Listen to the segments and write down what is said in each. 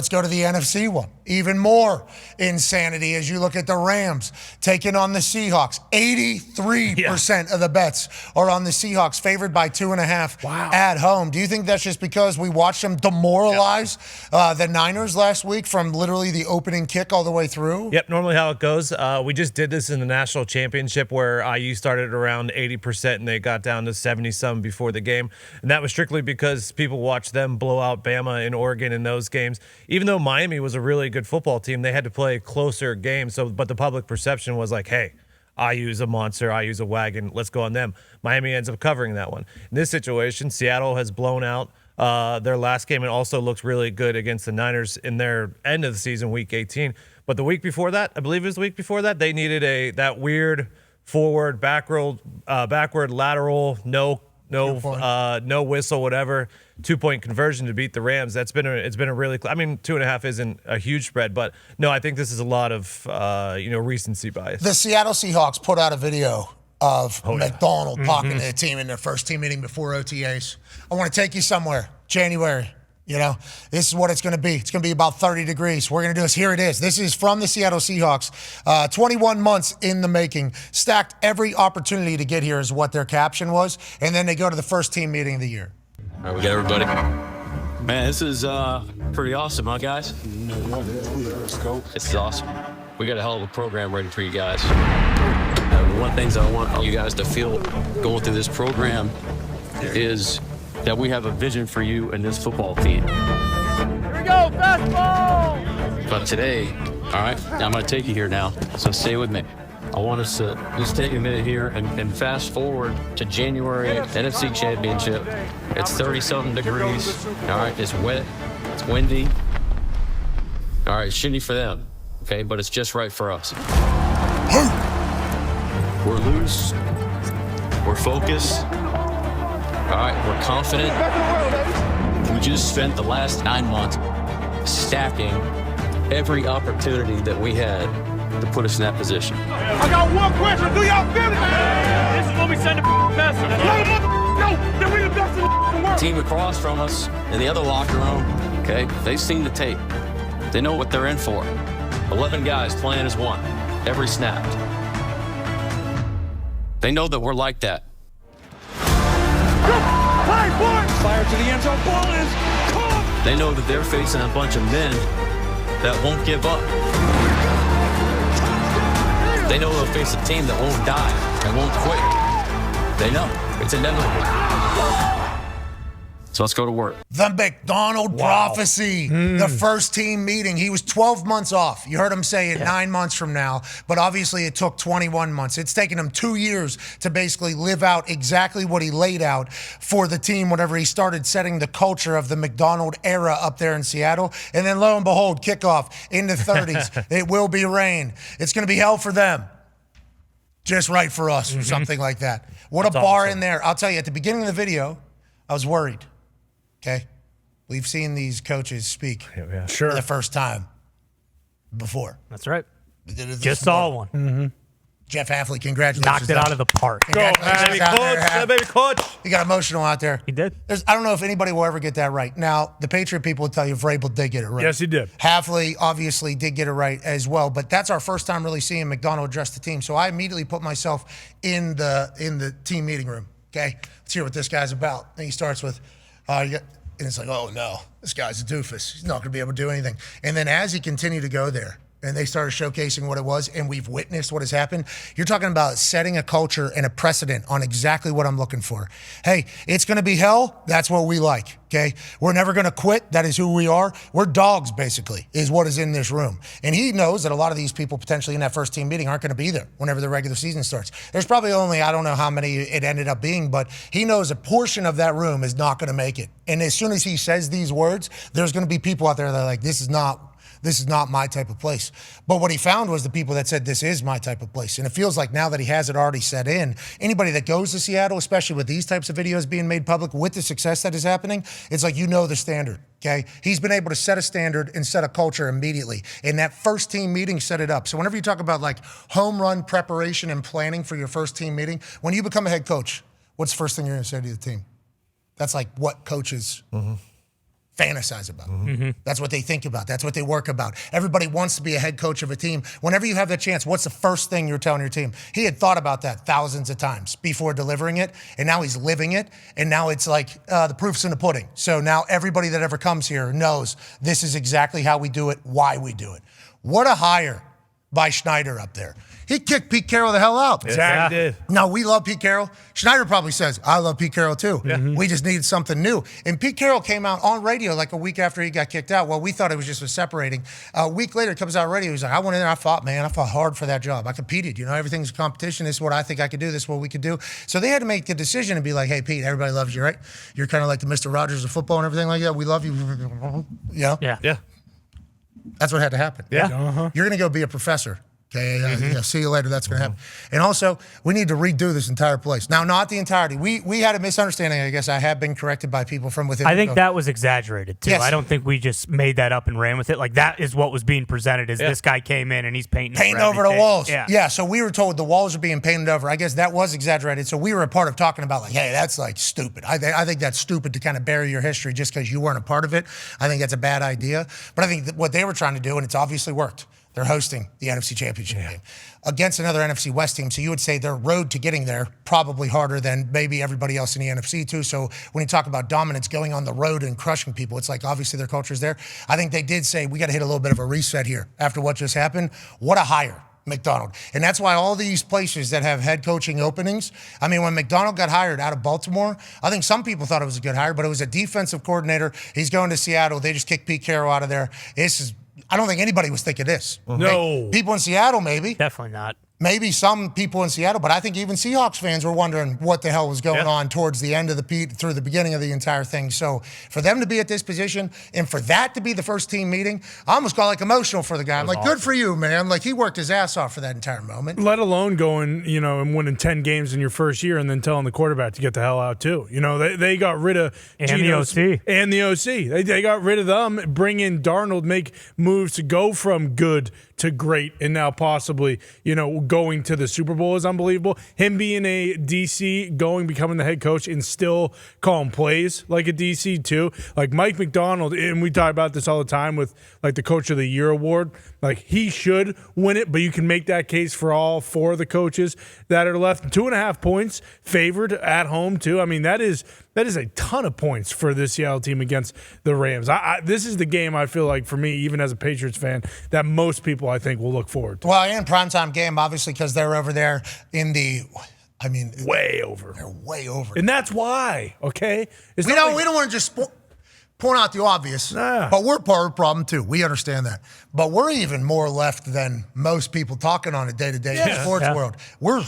Let's go to the NFC one. Even more insanity as you look at the Rams taking on the Seahawks. 83% of the bets are on the Seahawks, favored by 2.5 at home. Do you think that's just because we watched them demoralize the Niners last week from literally the opening kick all the way through? Yep, normally how it goes. We just did this in the national championship where IU started around 80% and they got down to 70-some before the game. And that was strictly because people watched them blow out Bama and Oregon in those games. Even though Miami was a really good football team, they had to play closer games. But the public perception was like, hey, IU's a monster, IU's a wagon, let's go on them. Miami ends up covering that one. In this situation, Seattle has blown out their last game and also looks really good against the Niners in their end of the season, week 18. But the week before that, I believe it was the week before that, they needed that weird forward, backward, lateral, no whistle, whatever, 2-point conversion to beat the Rams. It's been a really, 2.5 isn't a huge spread, but no, I think this is a lot of recency bias. The Seattle Seahawks put out a video of McDonald talking to the team in their first team meeting before OTAs. I want to take you somewhere, January. This is what it's going to be. It's going to be about 30 degrees. We're going to do this. Here it is. This is from the Seattle Seahawks. 21 months in the making. Stacked every opportunity to get here is what their caption was. And then they go to the first team meeting of the year. All right, we got everybody. Man, this is pretty awesome, huh, guys? This is awesome. We got a hell of a program ready for you guys. One of the things I want you guys to feel going through this program is that we have a vision for you and this football team. Here we go, fastball! But today, all right, I'm going to take you here now, so stay with me. I want us to just take a minute here and fast forward to January, NFC Championship. It's 30-something degrees, all right, it's wet, it's windy. All right, it's shitty for them, okay, but it's just right for us. We're loose, we're focused. All right, we're confident. We just spent the last 9 months stacking every opportunity that we had to put us in that position. I got one question. Do y'all feel it? This is when we send the best. No, then we the best in the world. Team across from us in the other locker room, okay, they've seen the tape. They know what they're in for. 11 guys playing as one, every snap. They know that we're like that. Fire to the end zone. Ball is caught. They know that they're facing a bunch of men that won't give up. They know they'll face a team that won't die and won't quit. They know. It's inevitable. So let's go to work. The McDonald prophecy, the first team meeting. He was 12 months off. You heard him say it 9 months from now, but obviously it took 21 months. It's taken him 2 years to basically live out exactly what he laid out for the team whenever he started setting the culture of the McDonald era up there in Seattle. And then lo and behold, kickoff in the 30s. It will be rain. It's going to be hell for them. Just right for us or something like that. What a bar in there. I'll tell you, at the beginning of the video, I was worried. Okay, we've seen these coaches speak for the first time before. That's right. Just saw one. Jeff Hafley, congratulations. Knocked it out of the park. Go, baby coach. He got emotional out there. He did. I don't know if anybody will ever get that right. Now, the Patriot people will tell you Vrabel did get it right. Yes, he did. Hafley obviously did get it right as well, but that's our first time really seeing McDonald address the team. So I immediately put myself in the team meeting room. Okay, let's hear what this guy's about. And he starts with, and it's like, oh no, this guy's a doofus. He's not going to be able to do anything. And then as he continued to go there, and they started showcasing what it was, and we've witnessed what has happened. You're talking about setting a culture and a precedent on exactly what I'm looking for. Hey, it's going to be hell. That's what we like, okay? We're never going to quit. That is who we are. We're dogs, basically, is what is in this room. And he knows that a lot of these people potentially in that first team meeting aren't going to be there whenever the regular season starts. There's probably only, I don't know how many it ended up being, but he knows a portion of that room is not going to make it. And as soon as he says these words, there's going to be people out there that are like, this is not my type of place. But what he found was the people that said, this is my type of place. And it feels like now that he has it already set in, anybody that goes to Seattle, especially with these types of videos being made public with the success that is happening, it's like, you know the standard, okay? He's been able to set a standard and set a culture immediately. And that first team meeting set it up. So whenever you talk about like home run preparation and planning for your first team meeting, when you become a head coach, what's the first thing you're going to say to the team? That's like what coaches fantasize about. That's what they think about. That's what they work about. Everybody wants to be a head coach of a team. Whenever you have that chance, what's the first thing you're telling your team? He had thought about that thousands of times before delivering it, and now he's living it, and now it's like the proof's in the pudding. So now everybody that ever comes here knows this is exactly how we do it, why we do it. What a hire by Schneider up there. He kicked Pete Carroll the hell out. Exactly. Did. No, we love Pete Carroll. Schneider probably says, I love Pete Carroll too. We just needed something new. And Pete Carroll came out on radio like a week after he got kicked out. Well, we thought it was just separating. A week later, it comes out on radio. He's like, I went in there, I fought hard for that job. I competed. Everything's a competition. This is what I think I could do. This is what we could do. So they had to make the decision and be like, hey, Pete, everybody loves you, right? You're kind of like the Mr. Rogers of football and everything like that. We love you. Yeah. That's what had to happen. Yeah. You're going to go be a professor. Okay, see you later. That's going to happen. And also, we need to redo this entire place. Now, not the entirety. We had a misunderstanding, I guess. I have been corrected by people from within. I think that was exaggerated, too. Yes. I don't think we just made that up and ran with it. Like, that is what was being presented, is this guy came in and he's painting over the walls. Yeah, so we were told the walls are being painted over. I guess that was exaggerated. So we were a part of talking about, like, hey, that's, like, stupid. I think that's stupid to kind of bury your history just because you weren't a part of it. I think that's a bad idea. But I think that what they were trying to do, and it's obviously worked, they're hosting the NFC Championship game against another NFC West team. So you would say their road to getting there probably harder than maybe everybody else in the NFC too. So when you talk about dominance, going on the road and crushing people, it's like obviously their culture's there. I think they did say we got to hit a little bit of a reset here after what just happened. What a hire. McDonald. And that's why all these places that have head coaching openings, I mean, when McDonald got hired out of Baltimore, I think some people thought it was a good hire, but it was a defensive coordinator. He's going to Seattle. They just kicked Pete Carroll out of there. I don't think anybody was thinking this. No. People in Seattle, maybe. Definitely not. Maybe some people in Seattle, but I think even Seahawks fans were wondering what the hell was going on towards the end of through the beginning of the entire thing. So for them to be at this position and for that to be the first team meeting, I almost got like emotional for the guy. I'm like, good for you, man. Like he worked his ass off for that entire moment. Let alone going, and winning 10 games in your first year and then telling the quarterback to get the hell out too. They got rid of the OC. And the OC. They got rid of them, bring in Darnold, make moves to go from good to great, and now possibly, going to the Super Bowl is unbelievable. Him being a DC, becoming the head coach, and still calling plays like a DC too. Like Mike McDonald, and we talk about this all the time with like the Coach of the Year award. Like he should win it, but you can make that case for all four of the coaches that are left. 2.5 points favored at home too. I mean, that is a ton of points for this Seattle team against the Rams. This is the game I feel like for me, even as a Patriots fan, that most people I think will look forward to. Well, and primetime game, obviously, because they're over there in the. Way over. They're way over. And that's why, okay? We don't want to just point out the obvious, but we're part of the problem too. We understand that. But we're even more left than most people talking on a day-to-day in the sports world. We're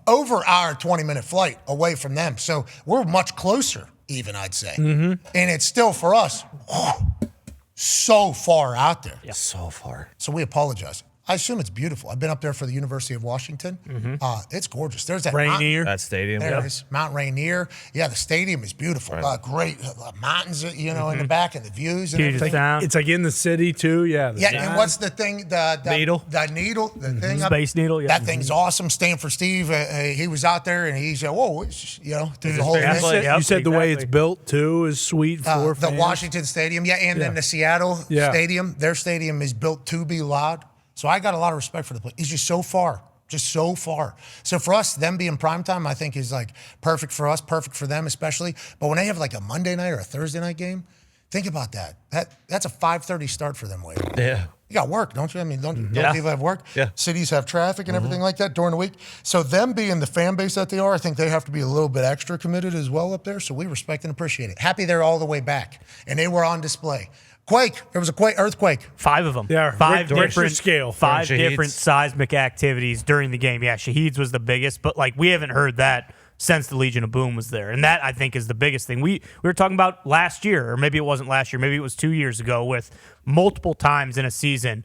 over our 20-minute flight away from them. So we're much closer, even, I'd say. And it's still, for us, so far out there. Yeah, so far. So we apologize. I assume it's beautiful. I've been up there for the University of Washington. It's gorgeous. There's that Rainier. That stadium. There it is. Mount Rainier. Yeah, the stadium is beautiful. Right. Great mountains, in the back, and the views. And Puget everything. Sound. It's like in the city too, yeah. And what's the thing? The Needle. The needle. The thing. Space Needle, yeah. That thing's awesome. Stanford Steve, he was out there, and he said, "Whoa, through the whole thing." You said the way it's built too is sweet for the fans. Washington Stadium, and then the Seattle Stadium. Their stadium is built to be loud. So I got a lot of respect for the place. It's just so far. So for us, them being primetime, I think is like perfect for us, perfect for them especially. But when they have like a Monday night or a Thursday night game, think about that. That's a 5:30 start for them. Yeah. You got work, don't you? I mean, don't people have work? Yeah. Cities have traffic and everything like that during the week. So them being the fan base that they are, I think they have to be a little bit extra committed as well up there. So we respect and appreciate it. Happy they're all the way back. And they were on display. Quake. There was a earthquake. 5 of them. Yeah, five Richter different scale. 5 Shaheeds. different seismic activities during the game. Yeah, Shaheeds was the biggest, but we haven't heard that since the Legion of Boom was there. And that, I think, is the biggest thing. We were talking about last year, or maybe it wasn't last year, maybe it was 2 years ago, with multiple times in a season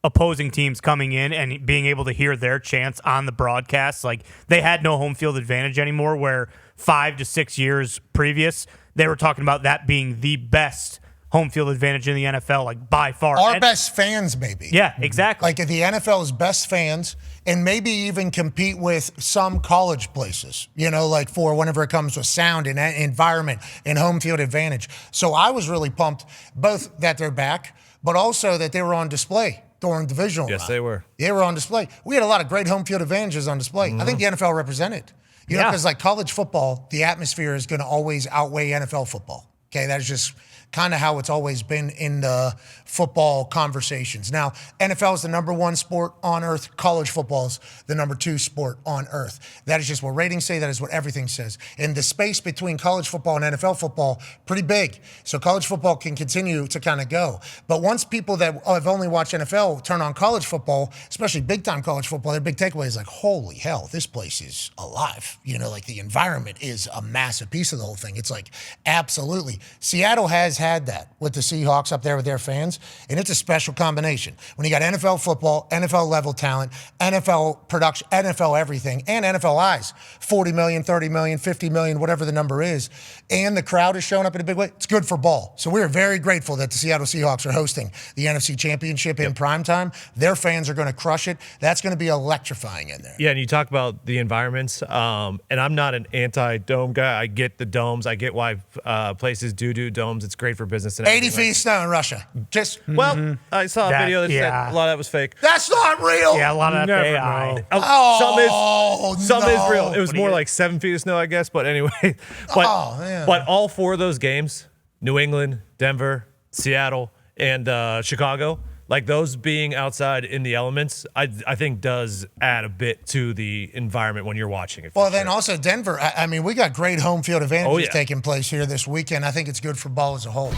opposing teams coming in and being able to hear their chants on the broadcast. Like, they had no home field advantage anymore, where 5 to 6 years previous, they were talking about that being the best home field advantage in the NFL, like by far. Our best fans, maybe. Yeah, exactly. Like the NFL's best fans, and maybe even compete with some college places, like for whenever it comes to sound and environment and home field advantage. So I was really pumped, both that they're back, but also that they were on display during divisional round. Yes, they were. They were on display. We had a lot of great home field advantages on display. I think the NFL represented. Because like college football, the atmosphere is going to always outweigh NFL football. Okay, that's just kind of how it's always been in the football conversations. Now, NFL is the number 1 sport on earth. College football is the number 2 sport on earth. That is just what ratings say. That is what everything says. And the space between college football and NFL football, pretty big. So college football can continue to kind of go. But once people that have only watched NFL turn on college football, especially big-time college football, their big takeaway is like, holy hell, this place is alive. Like the environment is a massive piece of the whole thing. It's like, absolutely. Seattle has had that with the Seahawks up there with their fans, and it's a special combination. When you got NFL football, NFL level talent, NFL production, NFL everything, and NFL eyes, 40 million, 30 million, 50 million, whatever the number is, and the crowd is showing up in a big way, it's good for ball. So we're very grateful that the Seattle Seahawks are hosting the NFC Championship in primetime. Their fans are going to crush it. That's going to be electrifying in there. Yeah, and you talk about the environments, and I'm not an anti-dome guy. I get the domes. I get why places do domes. It's great for business. And 80 feet of snow in Russia. Well, I saw a video that said a lot of that was fake. That's not real. Yeah, a lot of that Never AI. know. Some is real. It was more like 7 feet of snow, I guess. But anyway, but all 4 of those games, New England, Denver, Seattle, and Chicago, like those being outside in the elements, I think does add a bit to the environment when you're watching it. Well, then also Denver. I mean, we got great home field advantages yeah. taking place here this weekend. I think it's good for ball as a whole.